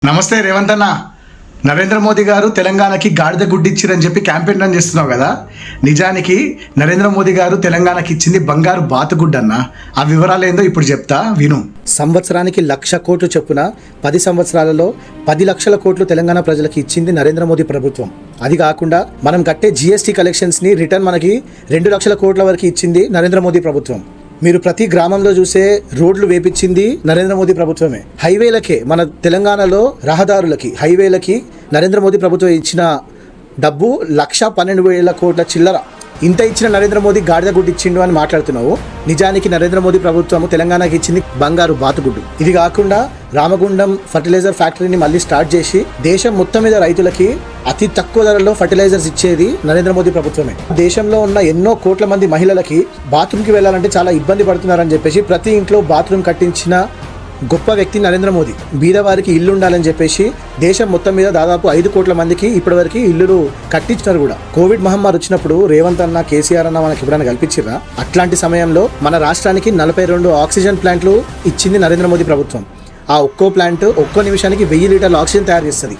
నమస్తే రేవంత్ అన్న. నరేంద్ర మోదీ గారు తెలంగాణకి గాడిద గుడ్డిచ్చిరని చెప్పి క్యాంపెయిన్ రన్ చేస్తున్నావు కదా. నిజానికి నరేంద్ర మోదీ గారు తెలంగాణకి ఇచ్చింది బంగారు బాతుగుడ్డ అన్న. ఆ వివరాలు ఏందో ఇప్పుడు చెప్తా విను. సంవత్సరానికి 1,00,000 కోట్లు చొప్పున 10 సంవత్సరాలలో 10 లక్షల కోట్లు తెలంగాణ ప్రజలకు ఇచ్చింది నరేంద్ర మోదీ ప్రభుత్వం. అది కాకుండా మనం కట్టే జిఎస్టీ కలెక్షన్స్ని రిటర్న్ మనకి 2 లక్షల కోట్ల వరకు ఇచ్చింది నరేంద్ర మోదీ ప్రభుత్వం. మీరు ప్రతి గ్రామంలో చూసే రోడ్లు వేపించింది నరేంద్ర మోదీ ప్రభుత్వమే. హైవేలకే, మన తెలంగాణలో రహదారులకి, హైవేలకి నరేంద్ర మోదీ ప్రభుత్వం ఇచ్చిన డబ్బు 1,12,000 కోట్ల చిల్లర. ఇంత ఇచ్చిన నరేంద్ర మోదీ గాడిద గుడ్డు ఇచ్చిండు అని మాట్లాడుతున్నావు. నిజానికి నరేంద్ర మోదీ ప్రభుత్వం తెలంగాణకి ఇచ్చింది బంగారు బాతుగుడ్డు. ఇది కాకుండా రామగుండం ఫర్టిలైజర్ ఫ్యాక్టరీని మళ్ళీ స్టార్ట్ చేసి దేశం మొత్తం మీద రైతులకి అతి తక్కువ ధరల్లో ఫర్టిలైజర్స్ ఇచ్చేది నరేంద్ర మోదీ ప్రభుత్వమే. దేశంలో ఉన్న ఎన్నో కోట్ల మంది మహిళలకి బాత్రూమ్కి వెళ్ళాలంటే చాలా ఇబ్బంది పడుతున్నారని చెప్పేసి ప్రతి ఇంట్లో బాత్రూమ్ కట్టించిన గొప్ప వ్యక్తి నరేంద్ర మోదీ. బీదవారికి ఇల్లు ఉండాలని చెప్పేసి దేశం మొత్తం మీద దాదాపు 5 కోట్ల మందికి ఇప్పటివరకు ఇల్లులు కట్టించినారు కూడా. కోవిడ్ మహమ్మారి వచ్చినప్పుడు రేవంత్ అన్న, కేసీఆర్ అన్న మనకి ఎప్పుడైనా కల్పించిరా? అట్లాంటి సమయంలో మన రాష్ట్రానికి 42 ఆక్సిజన్ ప్లాంట్లు ఇచ్చింది నరేంద్ర మోదీ ప్రభుత్వం. ఆ ఒక్కో ప్లాంట్ ఒక్కో నిమిషానికి 1000 లీటర్ల ఆక్సిజన్ తయారు చేస్తుంది.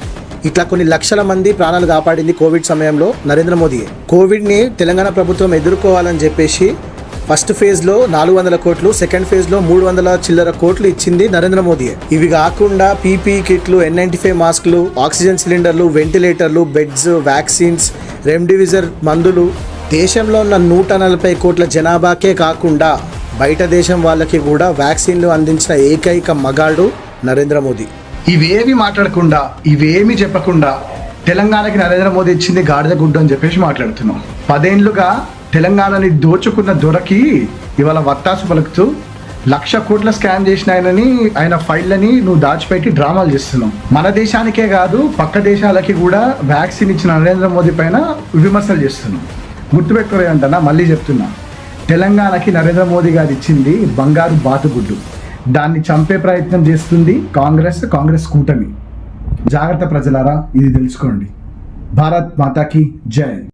ఇట్లా కొన్ని లక్షల మంది ప్రాణాలు కాపాడింది కోవిడ్ సమయంలో నరేంద్ర మోదీయే. కోవిడ్ని తెలంగాణ ప్రభుత్వం ఎదుర్కోవాలని చెప్పేసి ఫస్ట్ ఫేజ్లో 400 కోట్లు, సెకండ్ ఫేజ్లో 300 చిల్లర కోట్లు ఇచ్చింది నరేంద్ర మోదీయే. ఇవి కాకుండా పీపీ కిట్లు, N95 మాస్కులు, ఆక్సిజన్ సిలిండర్లు, వెంటిలేటర్లు, బెడ్స్, వ్యాక్సిన్స్, రెమ్డెసివిర్ మందులు దేశంలో ఉన్న 140 కోట్ల జనాభాకే కాకుండా బయట దేశం వాళ్ళకి కూడా వ్యాక్సిన్లు అందించిన ఏకైక మగాడు నరేంద్ర మోదీ. ఇవేమి మాట్లాడకుండా, ఇవేమి చెప్పకుండా తెలంగాణకి నరేంద్ర మోదీ ఇచ్చింది గాడిద గుడ్డు అని చెప్పేసి మాట్లాడుతున్నాం. 10 ఏళ్లుగా తెలంగాణని దోచుకున్న దొరకి ఇవాళ వత్తాసు పలుకుతూ 1,00,000 కోట్ల స్కామ్ చేసిన ఆయన ఫైళ్ళని నువ్వు దాచిపెట్టి డ్రామాలు చేస్తున్నావు. మన దేశానికే కాదు పక్క దేశాలకి కూడా వ్యాక్సిన్ ఇచ్చిన నరేంద్ర మోదీ పైన విమర్శలు చేస్తున్నావు. గుర్తుపెట్టుకోలేదంటనా, మళ్ళీ చెప్తున్నా, తెలంగాణకి నరేంద్ర మోదీ గారు ఇచ్చింది బంగారు బాతుగుడ్డు. దాన్ని చంపే ప్రయత్నం చేస్తుంది కాంగ్రెస్ కూటమి. జాగ్రత్త ప్రజలారా, ఇది తెలుసుకోండి. భారత్ మాతాకి జై.